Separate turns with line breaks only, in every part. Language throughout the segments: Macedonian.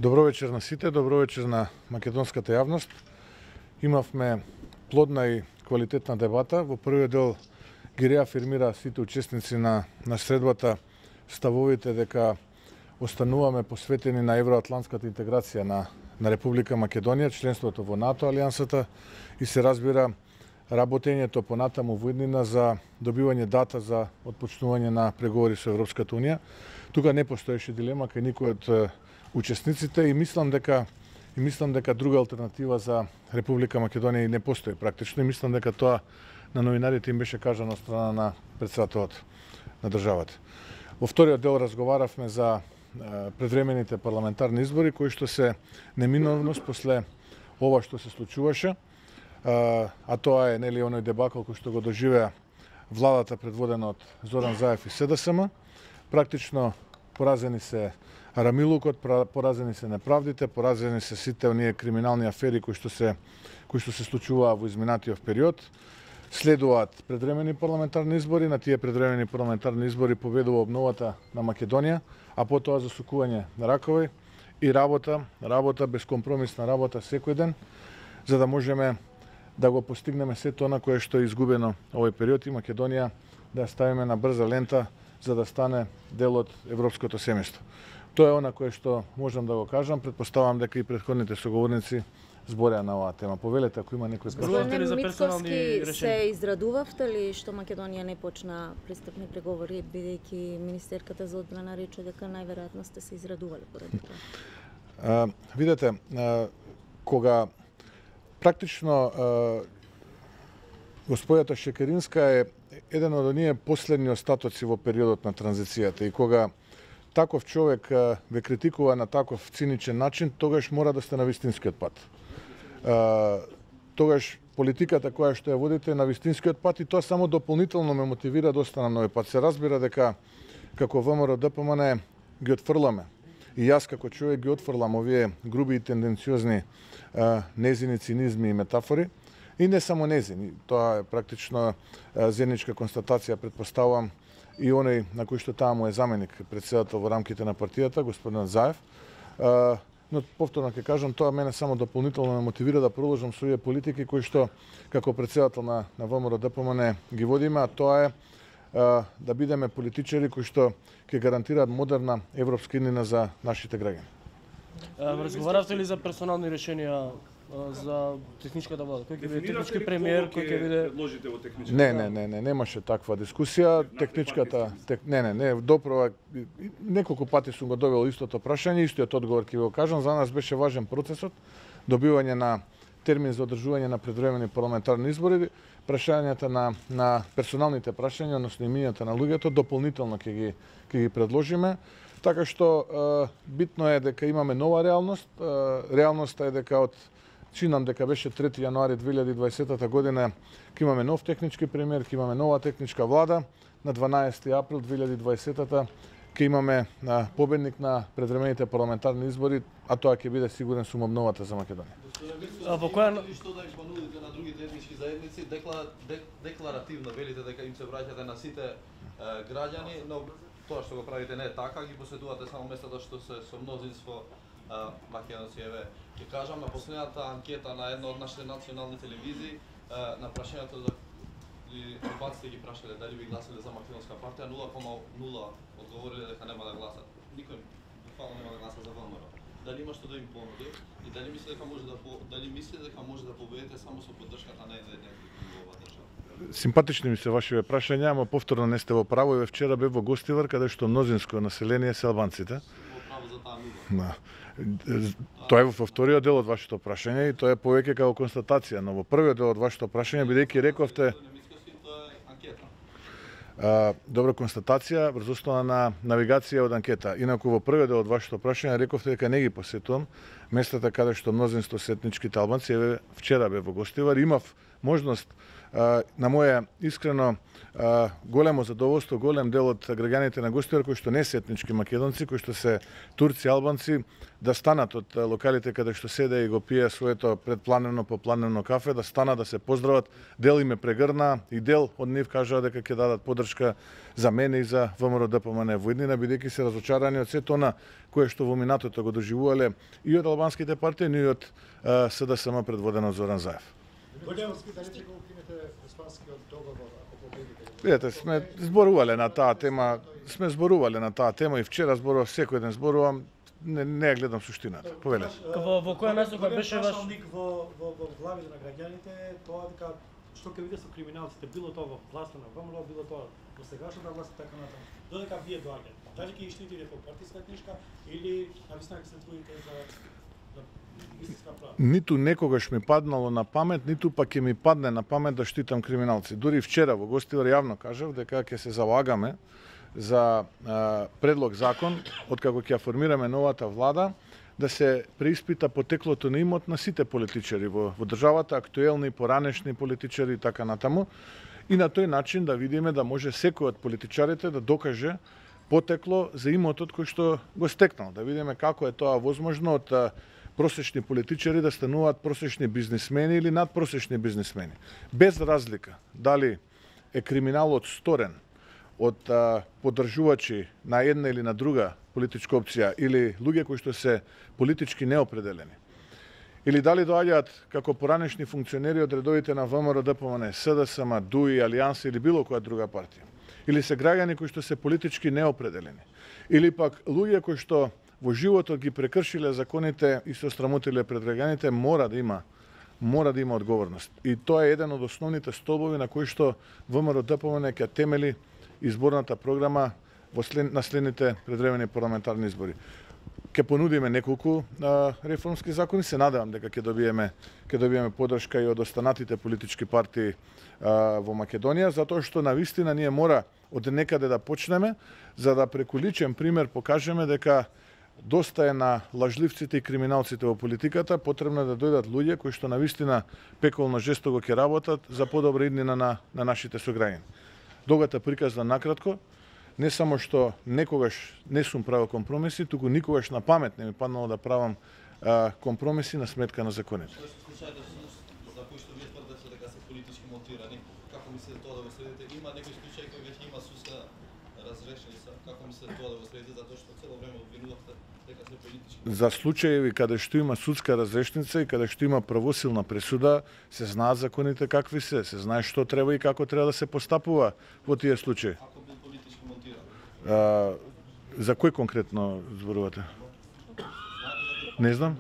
Добро вечер на сите, добро вечер на македонската јавност. Имавме плодна и квалитетна дебата. Во првиот дел ги реафирмира сите учесници на средбата ставовите дека остануваме посветени на евроатлантската интеграција на Република Македонија, членството во НАТО алијансата и се разбира работењето понатаму во иднина за добивање дата за отпочнување на преговори со Европската унија. Тука не постоеше дилема кај никој од учесниците и мислам дека друга алтернатива за Република Македонија и не постои практично и мислам дека тоа на новинарите им беше кажано од страна на претседателот на државата. Во вториот дел разговаравме за предвремените парламентарни избори кои што се неминовност после ова што се случуваше, а тоа е нели оној дебакл кој што го доживеа владата предводена од Зоран Заев и СДСМ. Практично поразени се арамилукот, поразени се неправдите, поразени се сите оние криминални афери кои што се случуваа во изминатиот период. Следуваат предвремени парламентарни избори, на тие предвремени парламентарни избори победува обновата на Македонија, а потоа засукување на ракови и работа безкомпромисна работа секој ден, за да можеме да го постигнеме сето она кое што е изгубено овој период и Македонија да ја ставиме на брза лента за да стане дел од европското семејство. Тоа е она кое што можам да го кажам, претпоставам дека и претходните соговорници збореа на оваа тема. Повелете ако има некој
Зборувате за персонални решенија? Се израдувавте ли што Македонија не почна пристапни преговори, бидејќи министерката за одбрана рече дека најверојатно сте се израдувале поради тоа?
Видете, кога практично господјата Шекеринска е еден од оние последни остатоци во периодот на транзицијата и кога таков човек ве критикува на таков циничен начин, тогаш мора да сте на вистинскиот пат. Тогаш политиката која што ја водите е на вистинскиот пат и тоа само дополнително ме мотивира да останам на овој пат. Се разбира дека како ВМРО ДПМН ги отфрламе. И јас како човек ги отфрлам овие груби и тенденциозни незини цинизми и метафори. И не само незини, тоа е практично заедничка констатација, претпоставувам, и оној на кој што таа му е заменик претседател во рамките на партијата, господин Заев. Но повторно ќе кажам, тоа мене само дополнително ме мотивира да продолжам со овие политики кои што како претседател на ВМРО ДПМН ги водиме, а тоа е да бидеме политичари кои што ќе гарантираат модерна европска иднина за нашите граѓани.
Разговаравте ли за персонални решенија за техничката влада? Кој ќе биде технички премиер, кој ќе биде
предложите во техничката? Не, немаше таква дискусија. Техничката допро неколку пати сум го довел истото прашање, истиот одговор ќе ви го кажам. За нас беше важен процесот, добивање на термин за одржување на предвремени парламентарни избори, прашањата на персоналните прашања, односно имињата на луѓето, дополнително ќе ги предложиме. Така што битно е дека имаме нова реалност. Реалноста е дека чинам дека беше 3 јануари 2020 година ќе имаме нов технички премиер, ќе имаме нова техничка влада. На 12 април 2020 ќе имаме победник на предвремените парламентарни избори, а тоа ќе биде сигурен сум обновата за Македонија.
Во која
што да ги понудите на другите етнички заедници, декларативно велите дека им се враќате на сите граѓани, но тоа што го правите не е така, ги посетувате само местата што се со мнозинство македонци. Еве, ќе кажам на последната анкета на една од нашите национални телевизии, на прашањето за албанците ги прашале дали би гласале за македонска партија, 0,0 одговориле дека нема да гласат. Никој буквално нема да гласа за ВМРО. Дали има што да им понуди и дали мисли дека може да победите само со поддршката на еден во оваа држава?
Симпатични ми се вашите прашања, ама повторно не сте во право. И вчера бев во Гостивар, каде што мнозинско население се албанците.
Во право за таа нула.
Тоа е во вториот дел од вашето прашање и тоа е повеќе како констатација, но во првиот дел од вашето прашање, бидејќи рековте добра констатација врз основа на навигација од анкета. Инаку во првиот дел од вашето прашање рековте дека не ги посетувам местата каде што мнозинство се етничките албанци. Еве вчера бев во Гостивар, имав можност на моje искрено големо задоволство, голем дел од граѓаните на Гостивар кои што не се етнички македонци, кои што се турци, албанци, да станат од локалите каде што седе и го пие своето предпланено попланено кафе, да станат, да се поздрават. Дел им прегрна и дел од нив кажаа дека ќе дадат подршка за мене и за ВМРО ДПМН во иднина, бидејќи се разочарани од сето она кое што во минатото го доживувале и од албанските партии, но и од СДСМ предводено од Зоран Заев. Видете, сме зборувале на таа тема, и вчера зборував, секој ден зборувам, не ја гледам суштината. Повелете.
Во која насока беше ваш
во главите на граѓаните тоа дека што ќе биде со криминалците, било тоа во власта на ВМРО, било тоа во сегашната власт и така натаму. Додека вие доаѓате, дали ќе штитите по партиска книжка или навистина ќе се трудите за истинска правда?
Ниту некогаш ми паднало на памет, ниту пак ќе ми падне на памет да штитам криминалци. Дури вчера во Гостивар јавно кажав дека ќе се залагаме за предлог закон, откако ќе формираме новата влада, да се преиспита потеклото на имот на сите политичари во државата, актуелни, поранешни политичари и така натаму. И на тој начин да видиме да може секој од политичарите да докаже потекло за имотот кој што го стекнал. Да видиме како е тоа возможно од просечни политичари да стануваат просечни бизнисмени или надпросечни бизнисмени. Без разлика дали е криминалот сторен од поддржувачи на една или на друга политичка опција или луѓе кои што се политички неопределени. Или дали доаѓаат како поранешни функционери од редовите на ВМРО, ДПМН, СДСМ, ДУИ, Алијанса или било која друга партија. Или се граѓани кои што се политички неопределени. Или пак луѓе кои што во животот ги прекршиле законите и се осрамотиле пред граѓаните, мора да има одговорност. И тоа е еден од основните столбови на кои што ВМРО ДПМН ќе темели изборната програма на следните предвремени парламентарни избори. Ќе понудиме неколку реформски закони, се надевам дека ќе добиеме поддршка и од останатите политички партии во Македонија, затоа што навистина ние мора од некаде да почнеме, за да преку личен пример покажеме дека доста е на лажливците и криминалците во политиката, потребно е да дојдат луѓе кои што навистина пеколно жестоко ќе работат за подобра иднина на нашите сограѓани. Догата приказна накратко, не само што некогаш не сум правил компромиси, туку никогаш на памет не ми паднало да правам компромиси на сметка на законите.
Случаите за кои што вие тврдите дека се политички мотивирани, како мислите тоа да го следите? Има некои случаи кои веќе има судска разрешеница, како мислите тоа да го следите, затоа што цело време обвинувавте дека се политички?
За случаи каде што има судска разрешница и каде што има правосилна пресуда, се знаат законите какви се знае што треба и како треба да се постапува во тие случаи.
Ако бил политички мотивиран?
За кој конкретно зборувате? Не знам.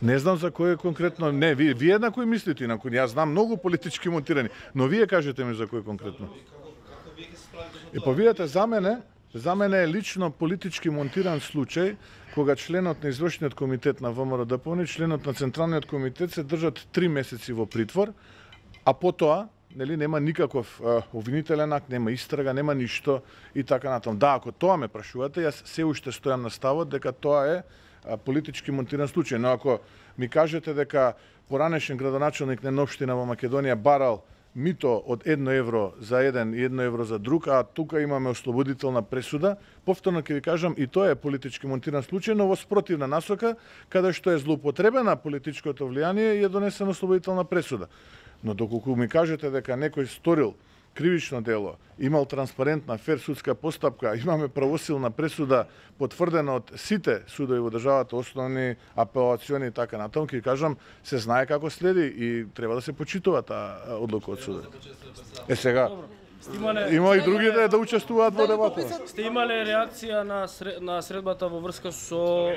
Не знам за кој конкретно. Не, вие на кој мислите, на кој? Јас знам многу политички мотивирани, но вие кажете ми за кој конкретно.
Како вие ќе се справите со
И па видете, за мене е лично политички монтиран случај кога членот на извршниот комитет на ВМРО ДПМН и членот на Централниот комитет се држат 3 месеци во притвор, а потоа нема никаков обвинителен акт, нема истрага, нема ништо и така натаму. Да, ако тоа ме прашувате, јас се уште стојам на ставот дека тоа е политички монтиран случај. Но ако ми кажете дека поранешен градоначелник на општина во Македонија барал мито од 1 евро за еден и 1 евро за друг, а тука имаме ослободителна пресуда, повторно ќе ви кажам, и тоа е политички монтиран случај, но во спротивна насока, каде што е злоупотребена политичкото влијание и е донесена ослободителна пресуда. Но доколку ми кажете дека некој сторил кривично дело, имал транспарентна фер судска постапка, имаме правосилна пресуда потврдена од сите судови во државата, основни, апелациони и така натаму, ќе кажам, се знае како следи и треба да се почитува таа одлука од судот. Сега има и другите да учествуваат во дебата.
Сте имале реакција на средбата во врска со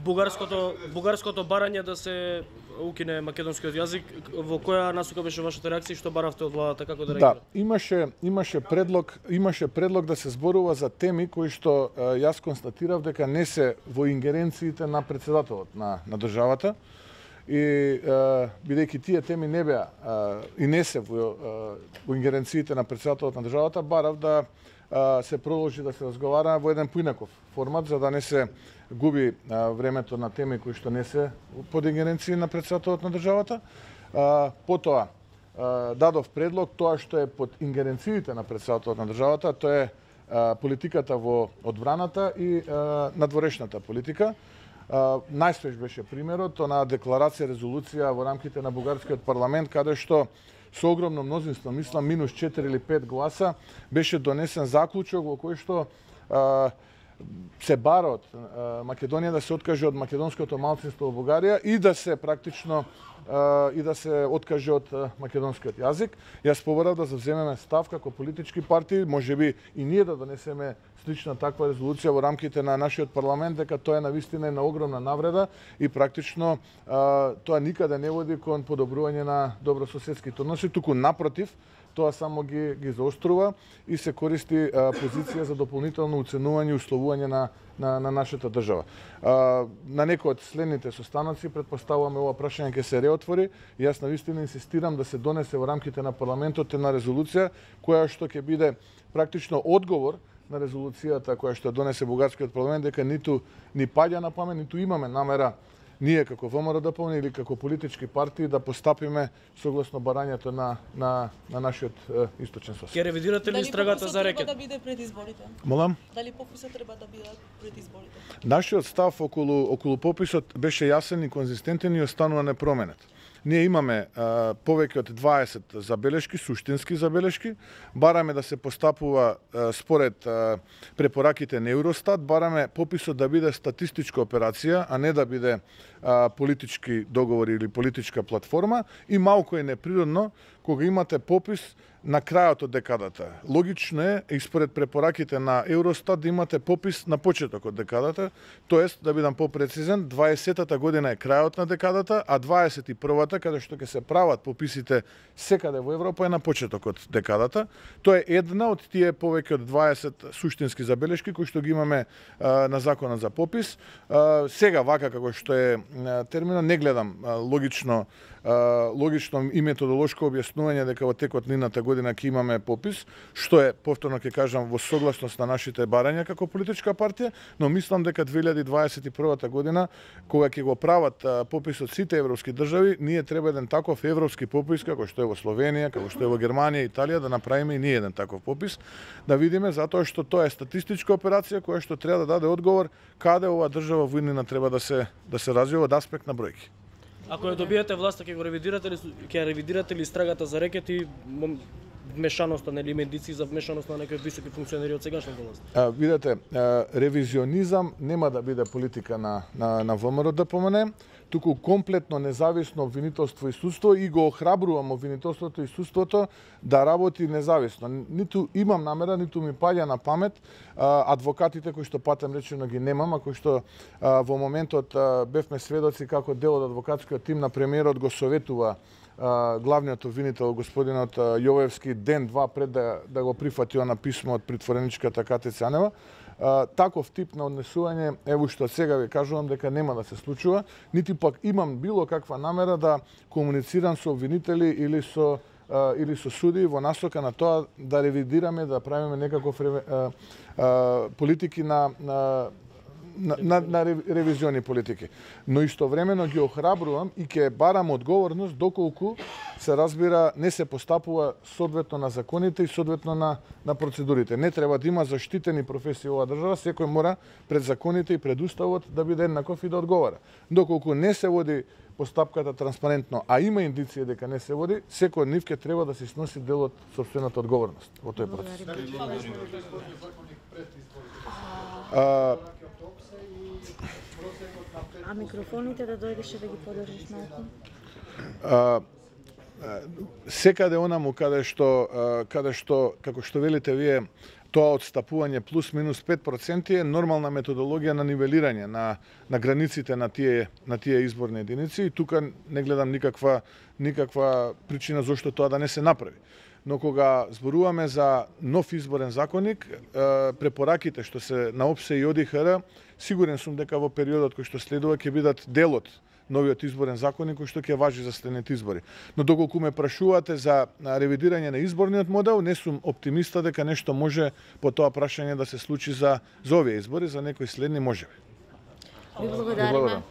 бугарското барање да се укине македонскиот јазик? Во која насока беше вашата реакција и што баравте од владата, како да реагира?
Да, имаше предлог да се зборува за теми кои што јас констатирав дека не се во ингеренциите на председателот на државата. И бидејќи тие теми не беа и не се во ингеренциите на председателот на државата, барав да се продолжи да се разговара во еден поинаков формат, за да не се губи времето на теми кои што не се под ингеренции на председателот на државата. Потоа дадов предлог тоа што е под ингеренциите на претседателот на државата, тоа е политиката во одбраната и надворешната политика. Најсвеж беше примерот на декларација, резолуција во рамките на бугарскиот парламент, каде што со огромно мнозинство, мислам минус 4 или 5 гласа, беше донесен заклучок во кој што се бара од Македонија да се откаже од македонското малцинство во Бугарија и да се практично откаже од македонскиот јазик. Јас побарав да завземеме став како политички партии, можеби и ние да донесеме слична таква резолуција во рамките на нашиот парламент, дека тоа е навистина една огромна навреда и практично тоа никаде не води кон подобрување на добрососедските односи, туку напротив, тоа само ги заострува и се користи позиција за дополнително уценување и условување на нашата држава. На некој од следните состаноци претпоставуваме ова прашање ќе се реотвори и јас навистина инсистирам да се донесе во рамките на парламентот една резолуција која што ќе биде практично одговор на резолуцијата која што донесе бугарскиот парламент, дека ниту ни паѓа на памет, ниту имаме намера ние како ВМРО или како политички партии да постапиме согласно барањето на нашиот источен сосед.
Ке ревидирате ли истрагата за рекет?
Дали пописот треба да биде пред изборите?
Молам?
Дали пописот треба да биде пред изборите?
Нашиот став околу пописот беше јасен и конзистентен и останува непроменет. Ние имаме повеќе од 20 забелешки, суштински забелешки. Бараме да се постапува според препораките на Евростат. Бараме пописот да биде статистичка операција, а не да биде политички договори или политичка платформа. И малку е неприродно кога имате попис на крајот од декадата. Логично е, и според препораките на Евростат, да имате попис на почеток од декадата, тоест, да бидам попрецизен, 20-та година е крајот на декадата, а 21-та, каде што ќе се прават пописите секаде во Европа, е на почеток од декадата. Тоа е една од тие повеќе од 20 суштински забелешки кои што ги имаме на законот за попис. Сега, вака како што е терминот, не гледам логично и методолошко објаснување дека во текот на идната година ќе имаме попис, што е, повторно ќе кажам, во согласност на нашите барања како политичка партија, но мислам дека 2021 година, кога ќе го прават пописот сите европски држави, ние треба еден таков европски попис, како што е во Словенија, како што е во Германија, Италија, да направиме и ние еден таков попис, да видиме, затоа што тоа е статистичка операција која што треба да даде одговор каде оваа држава во иднина треба да се развива од аспект на бројки.
Ако ја добиете власта, ќе ревидирате ли истрагата за рекет и вмешаноста, нели, медици за вмешаност на некои високи функционери од сегашната власт?
Видете, ревизионизам нема да биде политика на ВМРО ДПМН, туку комплетно независно обвинителство и судство, и го охрабрувам обвинителството и судството да работи независно. Ниту имам намера, ниту ми паѓа на памет адвокатите кои што патем речено ги немам, а кои што во моментот бевме сведоци како дел од адвокатскиот тим на премиерот го советува главниот обвинител господинот Јовевски ден-два пред да го прифати на писмо од притвореничката Катя Цанева. Таков тип на однесување, ево што сега ви кажувам дека нема да се случува, нити пак имам било каква намера да комуницирам со обвинители или со суди во насока на тоа да ревидираме, да правиме некаков политики на ревизиони политики. Но истовремено ги охрабрувам и ќе барам одговорност доколку се разбира не се постапува соодветно на законите и соодветно на процедурите. Не треба да има заштитени професии во оваа држава, секој мора пред законите и пред уставот да биде еднаков и да одговара. Доколку не се води постапката транспарентно, а има индиција дека не се води, секој од нив ќе треба да се сноси дел од сопствената одговорност во тој процес.
А микрофоните да дојдеше да ги подржиш малку?
Секаде онаму каде што, како што велите вие, тоа отстапување плюс минус 5% е нормална методологија на нивелирање на границите на тие изборни единици и тука не гледам никаква причина зошто тоа да не се направи. Но кога зборуваме за нов изборен законник, препораките што се на ОПСЕ и ОДИХР, сигурен сум дека во периодот кој што следува ќе бидат дел од новиот изборен законник кој што ќе важи за следните избори. Но доколку ме прашувате за ревидирање на изборниот модел, не сум оптимиста дека нешто може по тоа прашање да се случи за овие избори, за некои следни можеби.
Ви благодариме.